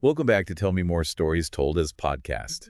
Welcome back to Tell Me More Stories Told as podcast.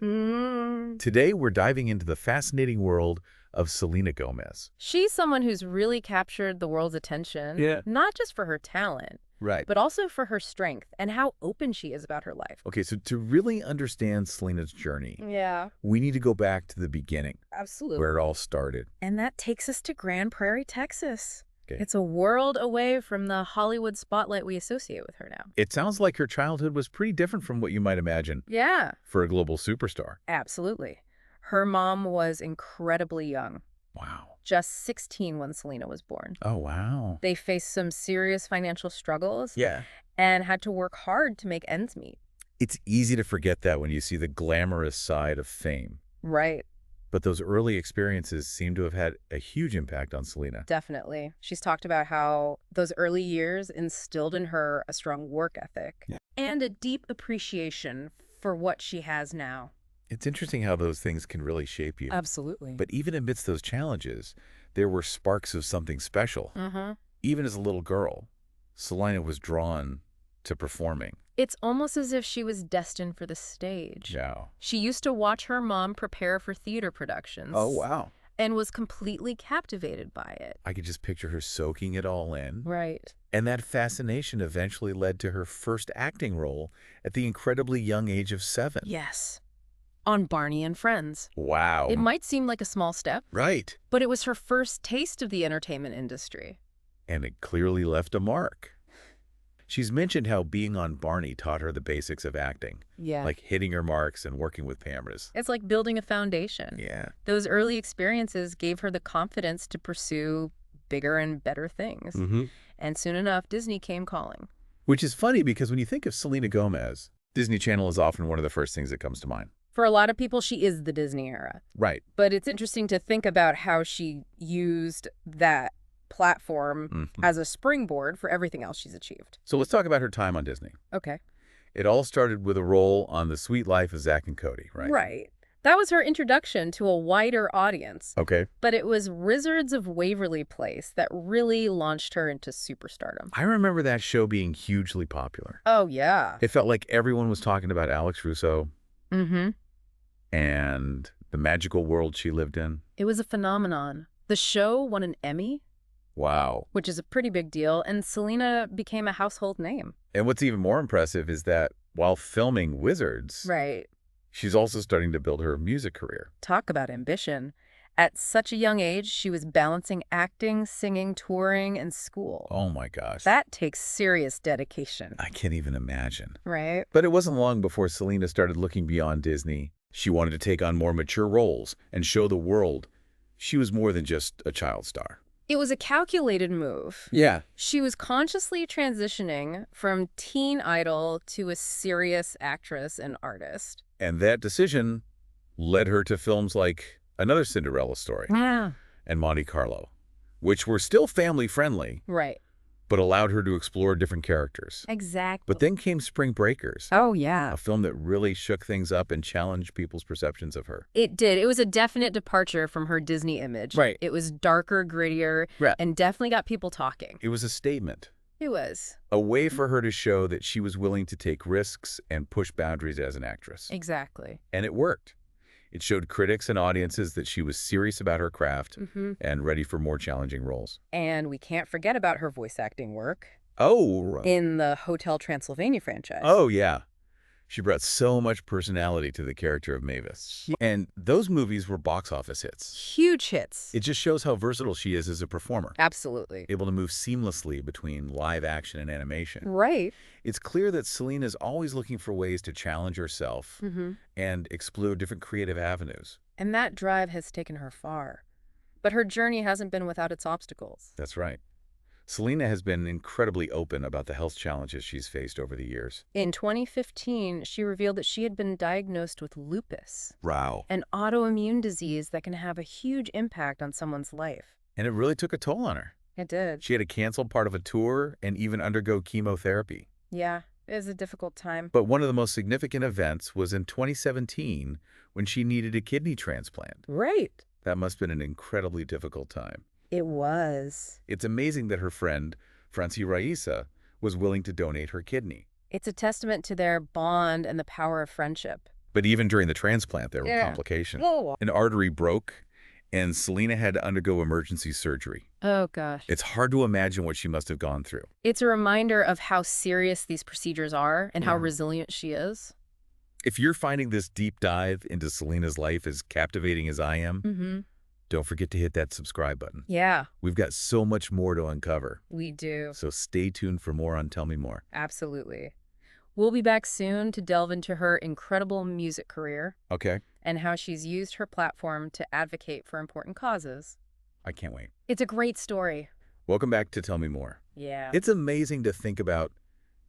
Today, we're diving into the fascinating world of Selena Gomez. She's someone who's really captured the world's attention, Yeah. not just for her talent, Right. but also for her strength and how open she is about her life. Okay, so to really understand Selena's journey, Yeah, we need to go back to the beginning, absolutely. where it all started. And that takes us to Grand Prairie, Texas. Okay. It's a world away from the Hollywood spotlight we associate with her now. It sounds like her childhood was pretty different from what you might imagine Yeah, for a global superstar. absolutely. Her mom was incredibly young, Wow. just 16 when Selena was born. Oh, wow. They faced some serious financial struggles Yeah. and had to work hard to make ends meet. It's easy to forget that when you see the glamorous side of fame. Right. But those early experiences seem to have had a huge impact on Selena. Definitely. She's talked about how those early years instilled in her a strong work ethic and a deep appreciation for what she has now. It's interesting how those things can really shape you. Absolutely. But even amidst those challenges, there were sparks of something special. Even as a little girl, Selena was drawn to performing. It's almost as if she was destined for the stage. Yeah. She used to watch her mom prepare for theater productions. Oh, wow. And was completely captivated by it. I could just picture her soaking it all in. Right. And that fascination eventually led to her first acting role at the incredibly young age of 7. Yes. On Barney and Friends. Wow. It might seem like a small step, Right. but it was her first taste of the entertainment industry. And it clearly left a mark. She's mentioned how being on Barney taught her the basics of acting, Yeah. like hitting her marks and working with cameras. It's like building a foundation. Yeah. Those early experiences gave her the confidence to pursue bigger and better things. And soon enough, Disney came calling. Which is funny because when you think of Selena Gomez, Disney Channel is often one of the first things that comes to mind. For a lot of people, she is the Disney era. Right. But it's interesting to think about how she used that platform as a springboard for everything else she's achieved. So let's talk about her time on Disney. Okay. It all started with a role on The Sweet Life of Zack and Cody, right? Right. That was her introduction to a wider audience. Okay. But it was Wizards of Waverly Place that really launched her into superstardom. I remember that show being hugely popular. Oh, yeah. It felt like everyone was talking about Alex Russo and the magical world she lived in. It was a phenomenon. The show won an Emmy, Wow. which is a pretty big deal, and Selena became a household name. And what's even more impressive is that while filming Wizards, Right. she's also starting to build her music career. Talk about ambition. At such a young age, she was balancing acting, singing, touring, and school. Oh my gosh. That takes serious dedication. I can't even imagine. Right? But it wasn't long before Selena started looking beyond Disney. She wanted to take on more mature roles and show the world she was more than just a child star. It was a calculated move. Yeah. She was consciously transitioning from teen idol to a serious actress and artist. And that decision led her to films like Another Cinderella Story Yeah. and Monte Carlo, which were still family-friendly, Right. but allowed her to explore different characters. Exactly. But then came Spring Breakers, Oh, yeah. a film that really shook things up and challenged people's perceptions of her. It did. It was a definite departure from her Disney image. Right. It was darker, grittier, Right. and definitely got people talking. It was a statement, It was. a way for her to show that she was willing to take risks and push boundaries as an actress. Exactly. And it worked. It showed critics and audiences that she was serious about her craft and ready for more challenging roles. And we can't forget about her voice acting work Oh, in the Hotel Transylvania franchise. oh yeah. She brought so much personality to the character of Mavis. And those movies were box office hits. Huge hits. It just shows how versatile she is as a performer, Absolutely. able to move seamlessly between live action and animation. Right. It's clear that Selena's always looking for ways to challenge herself and explore different creative avenues. And that drive has taken her far. But her journey hasn't been without its obstacles. That's right. Selena has been incredibly open about the health challenges she's faced over the years. In 2015, she revealed that she had been diagnosed with lupus, Wow. an autoimmune disease that can have a huge impact on someone's life. And it really took a toll on her. It did. She had to cancel part of a tour and even undergo chemotherapy. Yeah, it was a difficult time. But one of the most significant events was in 2017 when she needed a kidney transplant. Right. That must have been an incredibly difficult time. It was. It's amazing that her friend, Francie Raisa, was willing to donate her kidney. It's a testament to their bond and the power of friendship. But even during the transplant, there were Yeah. complications. Whoa. An artery broke, and Selena had to undergo emergency surgery. Oh, gosh. It's hard to imagine what she must have gone through. It's a reminder of how serious these procedures are and how resilient she is. If you're finding this deep dive into Selena's life as captivating as I am, don't forget to hit that subscribe button. Yeah, We've got so much more to uncover. we do. So stay tuned for more on Tell Me More. Absolutely. We'll be back soon to delve into her incredible music career Okay? and how she's used her platform to advocate for important causes. I can't wait. It's a great story. Welcome back to Tell Me More. Yeah. It's amazing to think about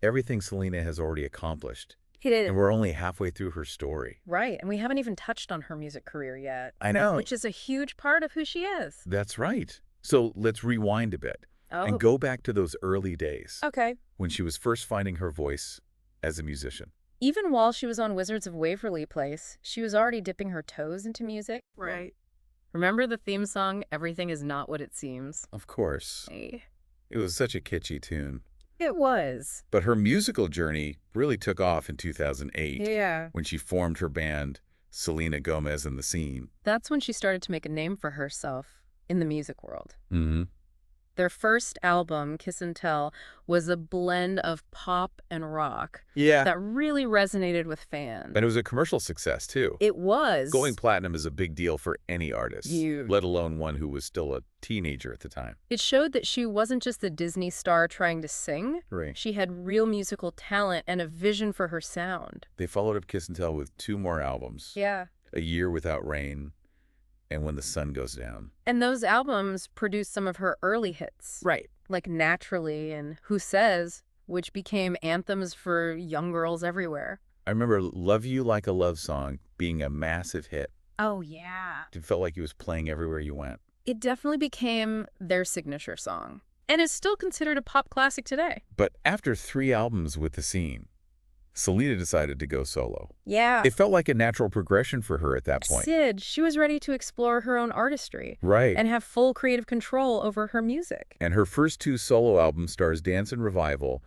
everything Selena has already accomplished. It is. And we're only halfway through her story. Right, and we haven't even touched on her music career yet. I know. Which is a huge part of who she is. That's right. So let's rewind a bit Oh. and go back to those early days Okay. when she was first finding her voice as a musician. Even while she was on Wizards of Waverly Place, she was already dipping her toes into music. Right. Remember the theme song, Everything Is Not What It Seems? Of course. Hey. It was such a kitschy tune. It was. But her musical journey really took off in 2008 Yeah. when she formed her band, Selena Gomez and the Scene. That's when she started to make a name for herself in the music world. Mm-hmm. Their first album, Kiss and Tell, was a blend of pop and rock Yeah. that really resonated with fans. But it was a commercial success, too. It was. Going platinum is a big deal for any artist, Huge. let alone one who was still a teenager at the time. It showed that she wasn't just a Disney star trying to sing. Right. She had real musical talent and a vision for her sound. They followed up Kiss and Tell with 2 more albums, Yeah. A Year Without Rain and When the Sun Goes Down. And those albums produced some of her early hits. Right. Like Naturally and Who Says, which became anthems for young girls everywhere. I remember Love You Like a Love Song being a massive hit. Oh, yeah. It felt like it was playing everywhere you went. It definitely became their signature song and is still considered a pop classic today. But after 3 albums with the Scene, Selena decided to go solo. Yeah. It felt like a natural progression for her at that point. She was ready to explore her own artistry Right. and have full creative control over her music. And her first 2 solo albums, Stars Dance and Revival,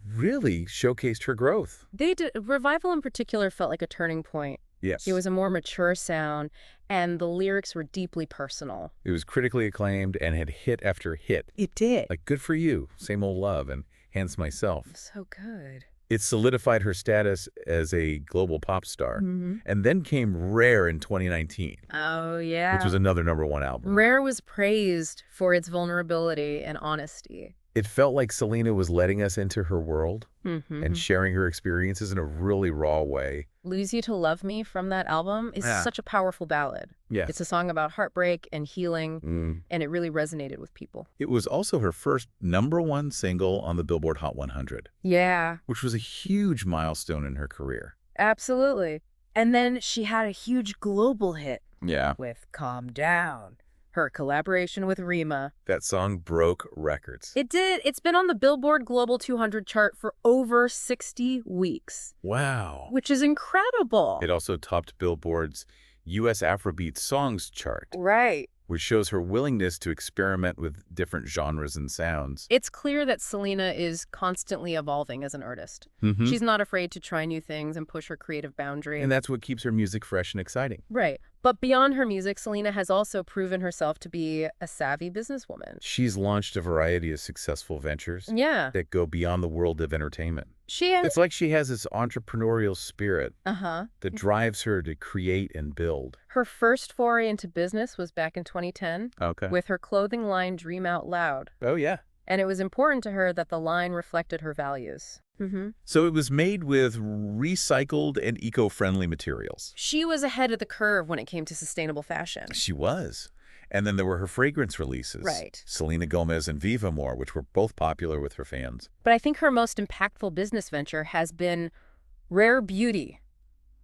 really showcased her growth. They did. Revival in particular felt like a turning point. Yes. It was a more mature sound, and the lyrics were deeply personal. It was critically acclaimed and had hit after hit. It did. Like Good For You, Same Old Love, and Hence Myself. So good. It solidified her status as a global pop star. Mm-hmm. And then came Rare in 2019, Oh, yeah. which was another #1 album. Rare was praised for its vulnerability and honesty. It felt like Selena was letting us into her world Mm-hmm. and sharing her experiences in a really raw way. Lose You to Love Me from that album is Yeah. such a powerful ballad. Yes. It's a song about heartbreak and healing, Mm. and it really resonated with people. It was also her first #1 single on the Billboard Hot 100, Yeah, which was a huge milestone in her career. absolutely. And then she had a huge global hit Yeah. with Calm Down, her collaboration with Rima. That song broke records. It did. It's been on the Billboard Global 200 chart for over 60 weeks, Wow. which is incredible. It also topped Billboard's U.S. Afrobeat Songs chart, Right. which shows her willingness to experiment with different genres and sounds. It's clear that Selena is constantly evolving as an artist. Mhm. She's not afraid to try new things and push her creative boundary. And that's what keeps her music fresh and exciting. Right. But beyond her music, Selena has also proven herself to be a savvy businesswoman. She's launched a variety of successful ventures Yeah. that go beyond the world of entertainment. She has. It's like she has this entrepreneurial spirit Uh-huh. that drives her to create and build. Her first foray into business was back in 2010 Okay. with her clothing line Dream Out Loud. Oh, yeah. And it was important to her that the line reflected her values. Mm-hmm. So it was made with recycled and eco-friendly materials. She was ahead of the curve when it came to sustainable fashion. She was. And then there were her fragrance releases. Right. Selena Gomez and Viva More, which were both popular with her fans. But I think her most impactful business venture has been Rare Beauty,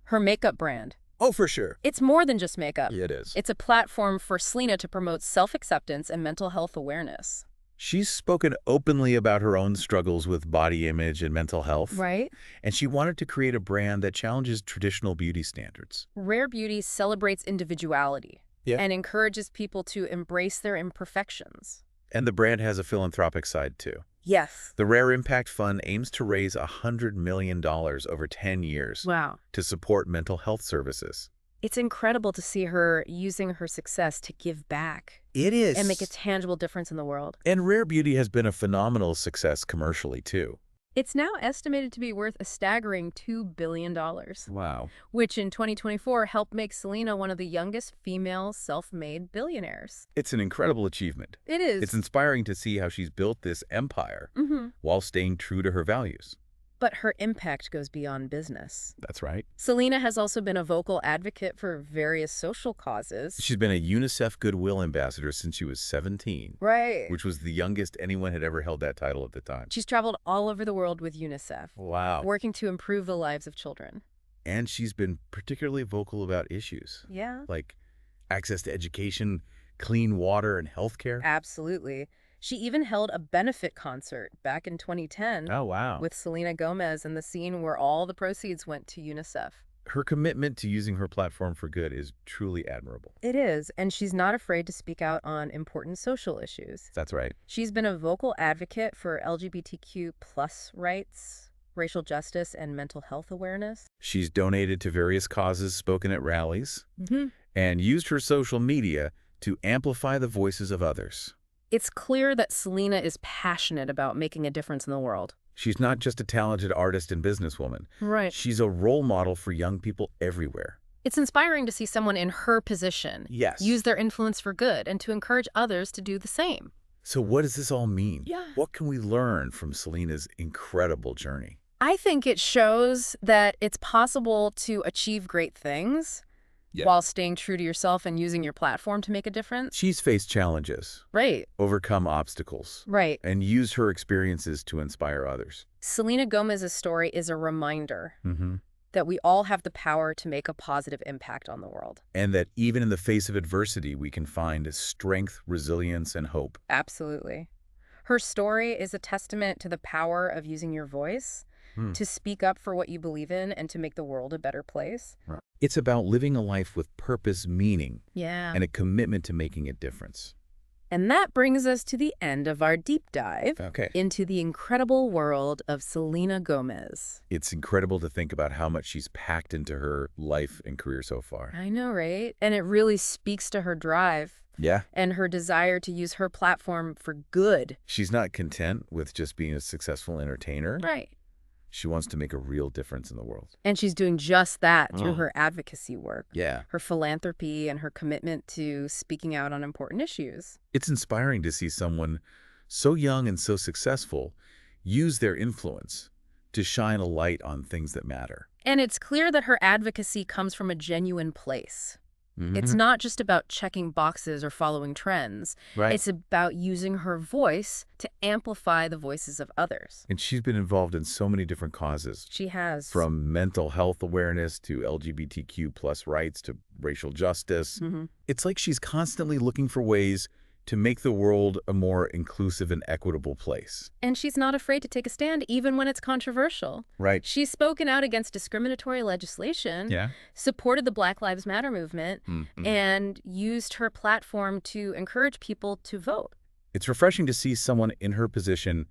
her makeup brand. Oh, for sure. It's more than just makeup. It is. It's a platform for Selena to promote self-acceptance and mental health awareness. She's spoken openly about her own struggles with body image and mental health. Right? And she wanted to create a brand that challenges traditional beauty standards. Rare Beauty celebrates individuality Yeah. and encourages people to embrace their imperfections. And the brand has a philanthropic side, too. Yes. The Rare Impact Fund aims to raise $100 million over 10 years Wow. to support mental health services. It's incredible to see her using her success to give back It is. and make a tangible difference in the world. And Rare Beauty has been a phenomenal success commercially, too. It's now estimated to be worth a staggering $2 billion, Wow. which in 2024 helped make Selena one of the youngest female self-made billionaires. It's an incredible achievement. It is. It's inspiring to see how she's built this empire while staying true to her values. But her impact goes beyond business. That's right. Selena has also been a vocal advocate for various social causes. She's been a UNICEF Goodwill Ambassador since she was 17, Right. which was the youngest anyone had ever held that title at the time. She's traveled all over the world with UNICEF, Wow. working to improve the lives of children. And she's been particularly vocal about issues Yeah. like access to education, clean water, and healthcare. Absolutely. She even held a benefit concert back in 2010 Oh, wow. with Selena Gomez and the Scene, where all the proceeds went to UNICEF. Her commitment to using her platform for good is truly admirable. It is, and she's not afraid to speak out on important social issues. That's right. She's been a vocal advocate for LGBTQ plus rights, racial justice, and mental health awareness. She's donated to various causes, spoken at rallies, and used her social media to amplify the voices of others. It's clear that Selena is passionate about making a difference in the world. She's not just a talented artist and businesswoman. Right. She's a role model for young people everywhere. It's inspiring to see someone in her position Yes. use their influence for good and to encourage others to do the same. So what does this all mean? Yeah. What can we learn from Selena's incredible journey? I think it shows that it's possible to achieve great things while staying true to yourself and using your platform to make a difference. She's faced challenges, Right. overcome obstacles, Right. and used her experiences to inspire others. Selena Gomez's story is a reminder that we all have the power to make a positive impact on the world. And that even in the face of adversity, we can find strength, resilience, and hope. Absolutely. Her story is a testament to the power of using your voice to speak up for what you believe in and to make the world a better place. It's about living a life with purpose, meaning, Yeah. and a commitment to making a difference. And that brings us to the end of our deep dive Okay. into the incredible world of Selena Gomez. It's incredible to think about how much she's packed into her life and career so far. I know, right? And it really speaks to her drive Yeah. and her desire to use her platform for good. She's not content with just being a successful entertainer. Right. She wants to make a real difference in the world. And she's doing just that through her advocacy work, Yeah. her philanthropy, and her commitment to speaking out on important issues. It's inspiring to see someone so young and so successful use their influence to shine a light on things that matter. And it's clear that her advocacy comes from a genuine place. It's not just about checking boxes or following trends. Right. It's about using her voice to amplify the voices of others. And she's been involved in so many different causes, She has. from mental health awareness to LGBTQ plus rights to racial justice. It's like she's constantly looking for ways to make the world a more inclusive and equitable place. And she's not afraid to take a stand even when it's controversial. Right. She's spoken out against discriminatory legislation, Yeah. supported the Black Lives Matter movement, and used her platform to encourage people to vote. It's refreshing to see someone in her position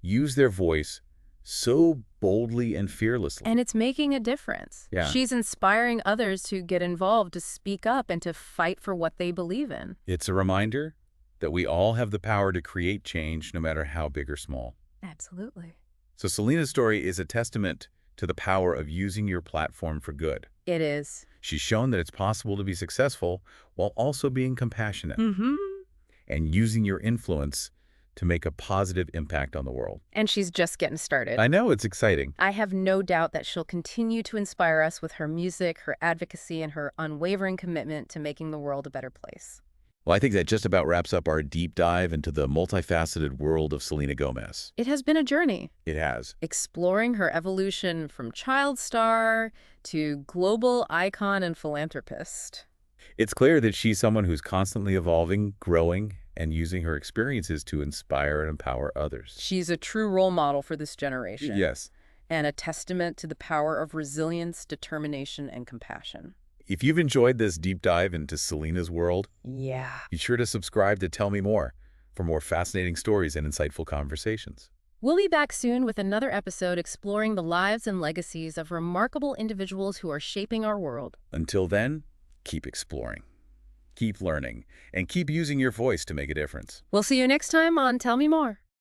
use their voice so boldly and fearlessly. And it's making a difference. Yeah. She's inspiring others to get involved, to speak up, and to fight for what they believe in. It's a reminder that we all have the power to create change, no matter how big or small. Absolutely. So Selena's story is a testament to the power of using your platform for good. It is. She's shown that it's possible to be successful while also being compassionate and using your influence to make a positive impact on the world. And she's just getting started. I know, it's exciting. I have no doubt that she'll continue to inspire us with her music, her advocacy, and her unwavering commitment to making the world a better place. Well, I think that just about wraps up our deep dive into the multifaceted world of Selena Gomez. It has been a journey, It has. exploring her evolution from child star to global icon and philanthropist. It's clear that she's someone who's constantly evolving, growing, and using her experiences to inspire and empower others. She's a true role model for this generation. Yes. And a testament to the power of resilience, determination, and compassion. If you've enjoyed this deep dive into Selena's world, Yeah. be sure to subscribe to tell me more. for more fascinating stories and insightful conversations. We'll be back soon with another episode exploring the lives and legacies of remarkable individuals who are shaping our world. Until then, keep exploring, keep learning, and keep using your voice to make a difference. We'll see you next time on Tell Me More.